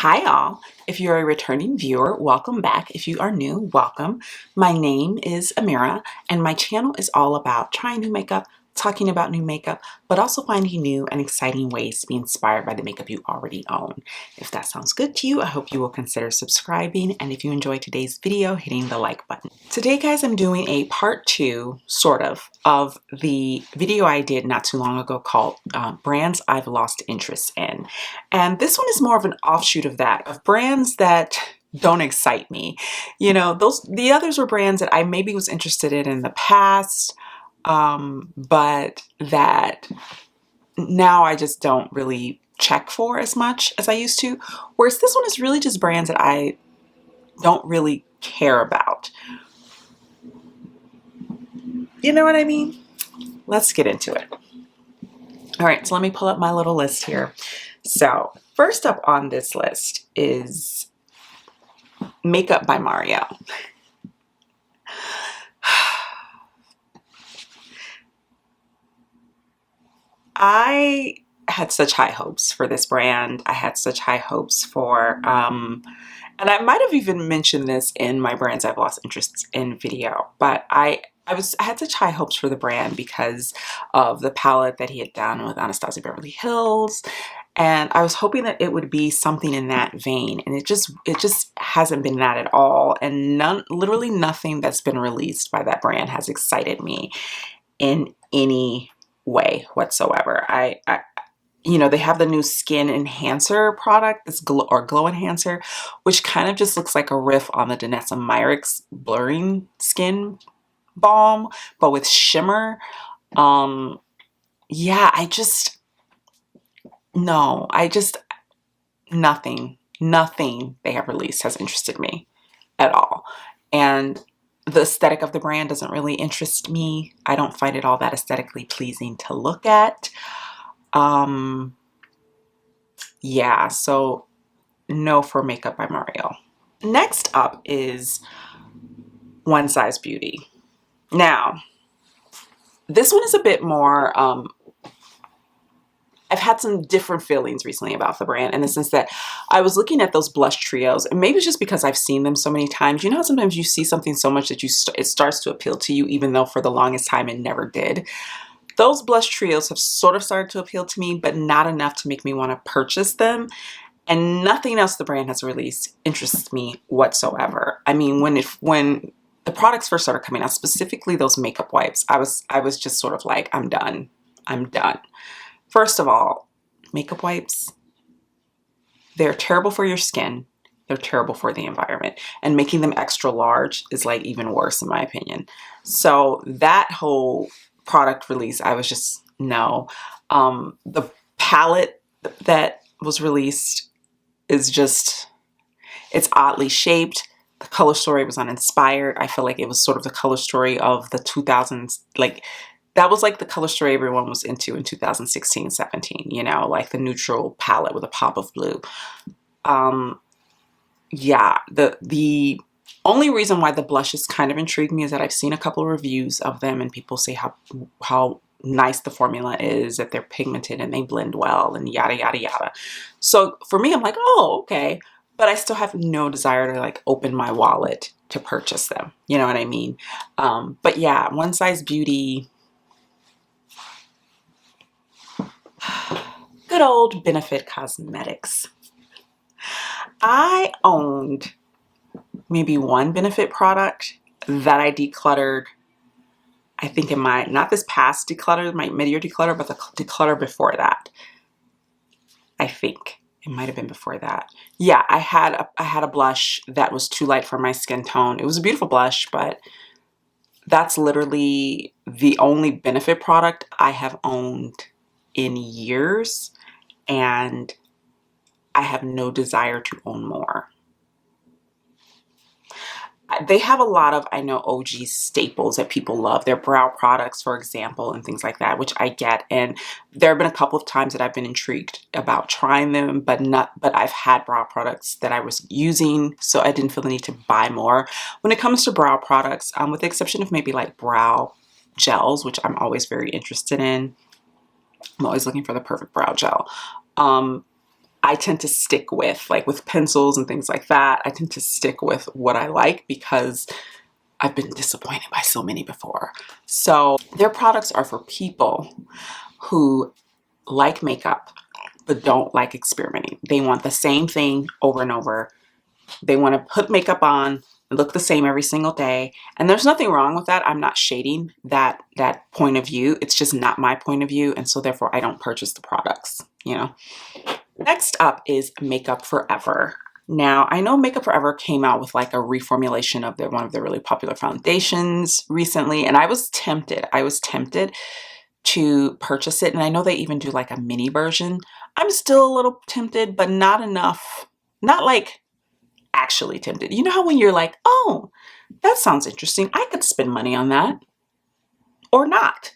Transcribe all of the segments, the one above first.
Hi all. If you're a returning viewer, welcome back. If you are new, welcome. My name is Amira and my channel is all about trying new makeup, talking about new makeup, but also finding new and exciting ways to be inspired by the makeup you already own. If that sounds good to you, I hope you will consider subscribing, and if you enjoyed today's video, hitting the like button. Today, guys, I'm doing a part two, sort of the video I did not too long ago called Brands I've Lost Interest in. And this one is more of an offshoot of that, of brands that don't excite me. You know, the others were brands that I maybe was interested in the past, but that now I just don't really check for as much as I used to. Whereas this one is really just brands that I don't really care about. You know what I mean? Let's get into it. All right, so let me pull up my little list here. So first up on this list is Makeup by r.e.m. I had such high hopes for this brand. I had such high hopes for, and I might have even mentioned this in my Brands I've Lost Interest in video, but I had such high hopes for the brand because of the palette that he had done with Anastasia Beverly Hills. And I was hoping that it would be something in that vein, and it just hasn't been that at all. And literally nothing that's been released by that brand has excited me in any way whatsoever. You know, they have the new skin enhancer product, this glow enhancer, which kind of just looks like a riff on the Danessa Myricks blurring skin balm, but with shimmer. Yeah, nothing they have released has interested me at all. And the aesthetic of the brand doesn't really interest me. I don't find it all that aesthetically pleasing to look at. Yeah, so no for Makeup by r.e.m. Next up is One Size Beauty. Now, this one is a bit more, I've had some different feelings recently about the brand, in the sense that I was looking at those blush trios, and maybe it's just because I've seen them so many times. You know how sometimes you see something so much that it starts to appeal to you, even though for the longest time it never did. Those blush trios have sort of started to appeal to me, but not enough to make me want to purchase them. And nothing else the brand has released interests me whatsoever. I mean, when the products first started coming out, specifically those makeup wipes, I was just sort of like, I'm done. I'm done. First of all, makeup wipes, they're terrible for your skin. They're terrible for the environment. And making them extra large is like even worse in my opinion. So that whole product release, I was just, no. The palette that was released is just, it's oddly shaped. The color story was uninspired. I feel like it was sort of the color story of the 2000s, like that was like the color story everyone was into in 2016, 17, you know, like the neutral palette with a pop of blue. Yeah, the only reason why the blushes kind of intrigued me is that I've seen a couple of reviews of them and people say how nice the formula is, that they're pigmented and they blend well and yada yada yada. So for me, I'm like, oh, okay, but I still have no desire to like open my wallet to purchase them. You know what I mean? But yeah, One Size Beauty, good old Benefit Cosmetics. I owned maybe one Benefit product that I decluttered, I think in my, not this past declutter, my mid-year declutter, but the declutter before that. I think it might have been before that. Yeah, I had a blush that was too light for my skin tone. It was a beautiful blush, but that's literally the only Benefit product I have owned in years, and I have no desire to own more. They have a lot of, I know, OG staples that people love. Their brow products, for example, and things like that, which I get. And there have been a couple of times that I've been intrigued about trying them, but I've had brow products that I was using, so I didn't feel the need to buy more. When it comes to brow products, with the exception of maybe like brow gels, which I'm always very interested in. I'm always looking for the perfect brow gel. I tend to stick with, like with pencils and things like that, I tend to stick with what I like because I've been disappointed by so many before. So their products are for people who like makeup but don't like experimenting. They want the same thing over and over. They want to put makeup on and look the same every single day. And there's nothing wrong with that. I'm not shading that point of view. It's just not my point of view. And so therefore I don't purchase the products, you know. Next up is Makeup Forever. Now, I know Makeup Forever came out with like a reformulation of one of their really popular foundations recently, and I was tempted. I was tempted to purchase it, and I know they even do like a mini version. I'm still a little tempted, but not enough. Not like actually tempted. You know how when you're like, oh, that sounds interesting. I could spend money on that or not.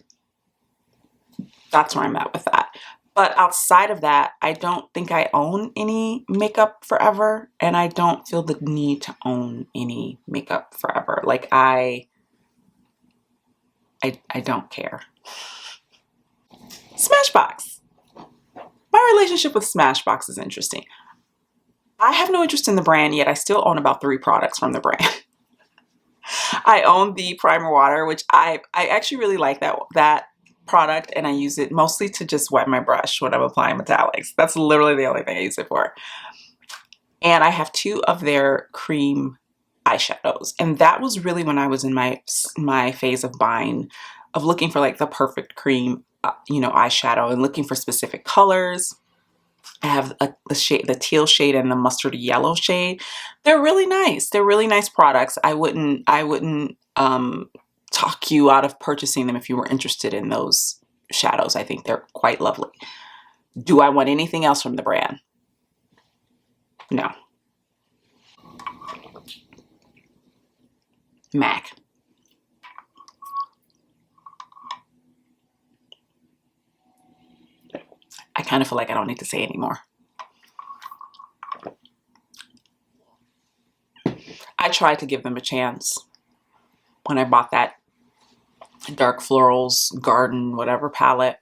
That's where I'm at with that. But outside of that, I don't think I own any Makeup Forever, and I don't feel the need to own any Makeup Forever. Like I don't care. Smashbox. My relationship with Smashbox is interesting. I have no interest in the brand yet. I still own about 3 products from the brand. I own the primer water, which I actually really like that product, and I use it mostly to just wet my brush when I'm applying metallics. That's literally the only thing I use it for. And I have 2 of their cream eyeshadows, and that was really when I was in my phase of looking for like the perfect cream, you know, eyeshadow, and looking for specific colors. I have the teal shade and the mustard yellow shade. They're really nice. They're really nice products. I wouldn't talk you out of purchasing them if you were interested in those shadows. I think they're quite lovely. Do I want anything else from the brand? No. MAC. I kind of feel like I don't need to say anymore. I tried to give them a chance when I bought that Dark Florals Garden whatever palette.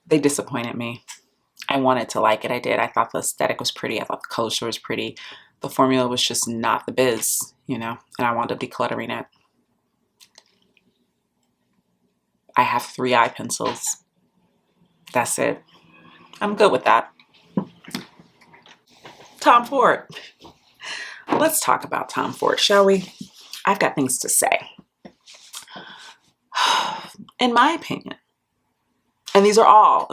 They disappointed me. I wanted to like it. I did. I thought the aesthetic was pretty. I thought the color story was pretty. The formula was just not the biz, you know, and I wound up decluttering it. I have 3 eye pencils. That's it. I'm good with that. Tom Ford. Let's talk about Tom Ford, shall we? I've got things to say. In my opinion, and these are all,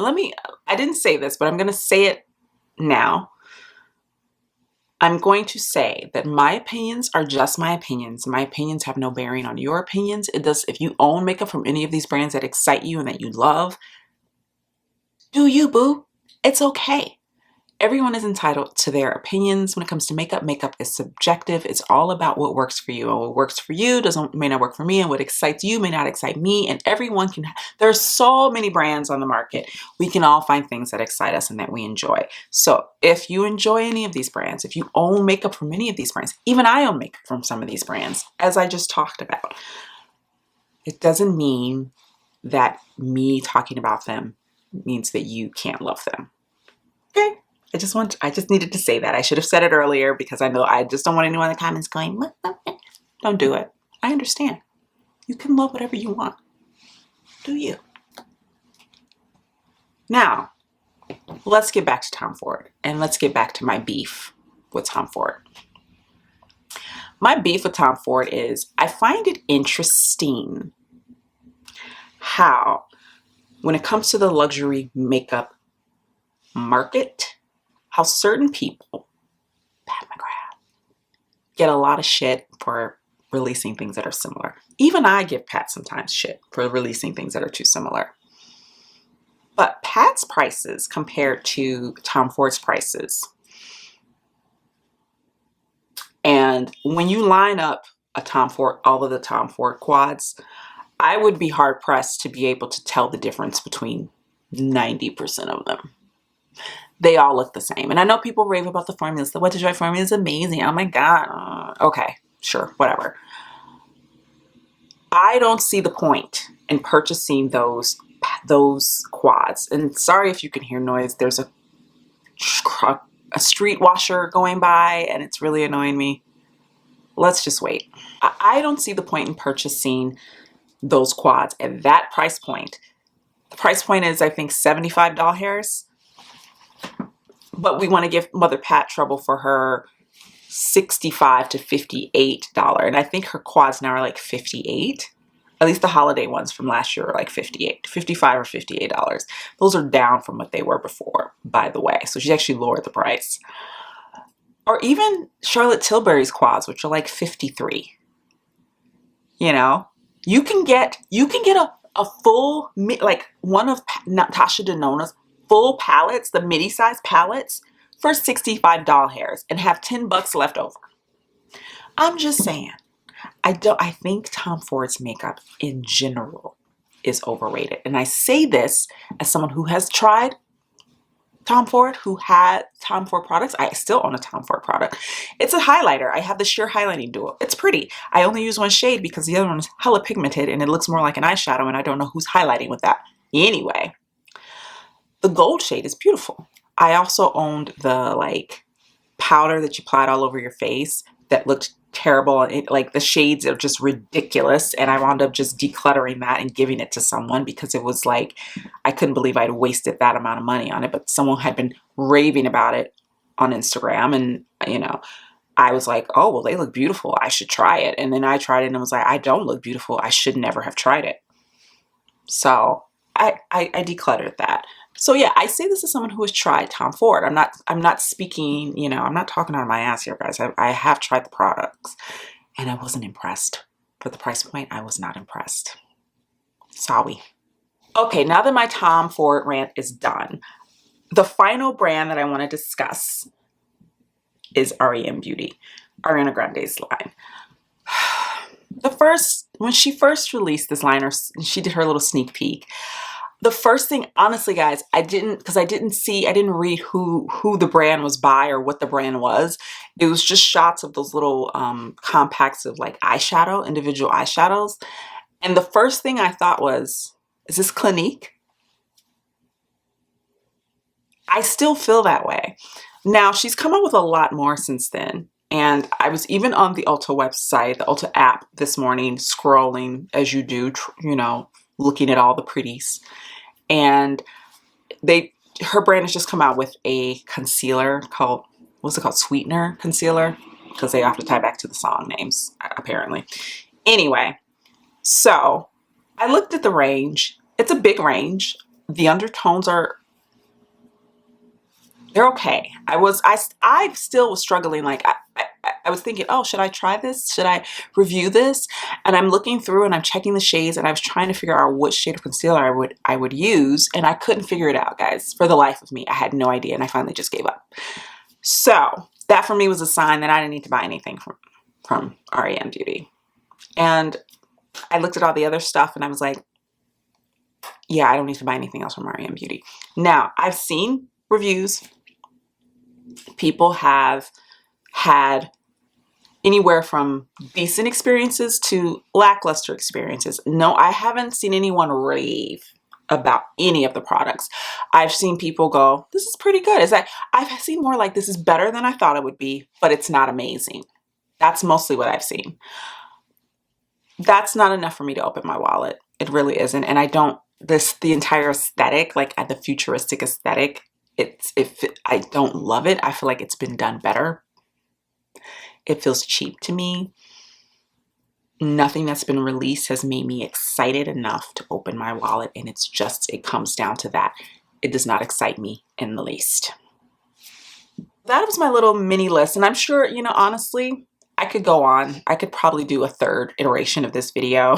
I didn't say this, but I'm going to say it now. I'm going to say that my opinions are just my opinions. My opinions have no bearing on your opinions. It does. If you own makeup from any of these brands that excite you and that you love, do you, boo? It's okay. Everyone is entitled to their opinions when it comes to makeup. Makeup is subjective. It's all about what works for you, and what works for you may not work for me, and what excites you may not excite me. And everyone can. There's so many brands on the market. We can all find things that excite us and that we enjoy. So if you enjoy any of these brands, if you own makeup from any of these brands, even I own makeup from some of these brands, as I just talked about, it doesn't mean that me talking about them means that you can't love them. Okay? I just needed to say that. I should have said it earlier because I know I just don't want anyone in the comments going, don't do it. I understand. You can love whatever you want. Do you? Now, let's get back to Tom Ford, and let's get back to my beef with Tom Ford. My beef with Tom Ford is I find it interesting how, when it comes to the luxury makeup market, how certain people, Pat McGrath, get a lot of shit for releasing things that are similar. Even I give Pat sometimes shit for releasing things that are too similar. But Pat's prices compared to Tom Ford's prices, and when you line up all of the Tom Ford quads, I would be hard pressed to be able to tell the difference between 90% of them. They all look the same. And I know people rave about the formulas. The What to Joy formula is amazing. Oh my God. Okay, sure, whatever. I don't see the point in purchasing those quads. And sorry if you can hear noise. There's a a street washer going by and it's really annoying me. Let's just wait. I don't see the point in purchasing those quads at that price point. The price point is, I think, $75 hairs. But we want to give Mother Pat trouble for her $65 to $58. And I think her quads now are like $58. At least the holiday ones from last year are like $58, $55 or $58. Those are down from what they were before, by the way. So she actually lowered the price. Or even Charlotte Tilbury's quads, which are like $53. You know, you can get a full, like one of Natasha Denona's full palettes, the midi size palettes, for $65 hairs and have $10 left over. I'm just saying, I think Tom Ford's makeup in general is overrated. And I say this as someone who has tried Tom Ford, who had Tom Ford products. I still own a Tom Ford product. It's a highlighter. I have the sheer highlighting duo. It's pretty. I only use one shade because the other one is hella pigmented and it looks more like an eyeshadow and I don't know who's highlighting with that. Anyway, the gold shade is beautiful. I also owned the like powder that you applied all over your face that looked terrible. Like the shades are just ridiculous, and I wound up just decluttering that and giving it to someone because it was like I couldn't believe I'd wasted that amount of money on it. But someone had been raving about it on Instagram, and you know, I was like, oh well, they look beautiful, I should try it. And then I tried it and I was like, I don't look beautiful, I should never have tried it. So I decluttered that. So yeah, I say this as someone who has tried Tom Ford. I'm not speaking, you know, I'm not talking out of my ass here, guys. I have tried the products and I wasn't impressed. For the price point, I was not impressed. Sorry. Okay, now that my Tom Ford rant is done, the final brand that I want to discuss is r.e.m. Beauty, Ariana Grande's line. When she first released this line, or she did her little sneak peek, the first thing, honestly, guys, I didn't read who the brand was by or what the brand was. It was just shots of those little compacts of like eyeshadow, individual eyeshadows. And the first thing I thought was, is this Clinique? I still feel that way. Now, she's come up with a lot more since then. And I was even on the Ulta website, the Ulta app this morning, scrolling as you do, you know, looking at all the pretties. And her brand has just come out with a concealer called, what's it called? Sweetener Concealer, because they have to tie back to the song names, apparently. Anyway, so I looked at the range. It's a big range. The undertones they're okay. I still was struggling. Like I was thinking, oh, should I try this? Should I review this? And I'm looking through and I'm checking the shades and I was trying to figure out what shade of concealer I would use, and I couldn't figure it out, guys. For the life of me, I had no idea, and I finally just gave up. So that for me was a sign that I didn't need to buy anything from r.e.m. Beauty. And I looked at all the other stuff and I was like, yeah, I don't need to buy anything else from r.e.m. Beauty. Now, I've seen reviews. People have had anywhere from decent experiences to lackluster experiences. No, I haven't seen anyone rave about any of the products. I've seen people go, this is pretty good. I've seen more like, this is better than I thought it would be, but it's not amazing. That's mostly what I've seen. That's not enough for me to open my wallet. It really isn't. And I don't, the entire aesthetic, like the futuristic aesthetic, I don't love it. I feel like it's been done better. It feels cheap to me. Nothing that's been released has made me excited enough to open my wallet, and it comes down to that. It does not excite me in the least. That was my little mini list, and I'm sure, you know, honestly, I could go on. I could probably do a third iteration of this video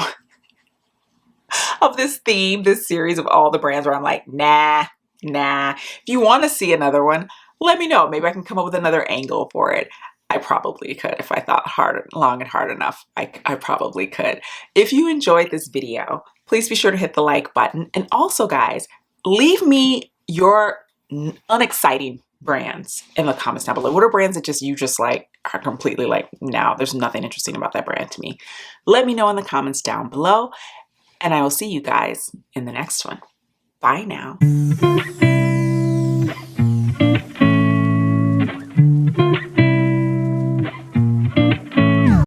of this theme, this series of all the brands where I'm like, nah. If you want to see another one, let me know. Maybe I can come up with another angle for it. I probably could if I thought long and hard enough. I probably could. If you enjoyed this video, please be sure to hit the like button. And also, guys, leave me your unexciting brands in the comments down below. What are brands that you just like are completely like, no, there's nothing interesting about that brand to me. Let me know in the comments down below, and I will see you guys in the next one. Bye now.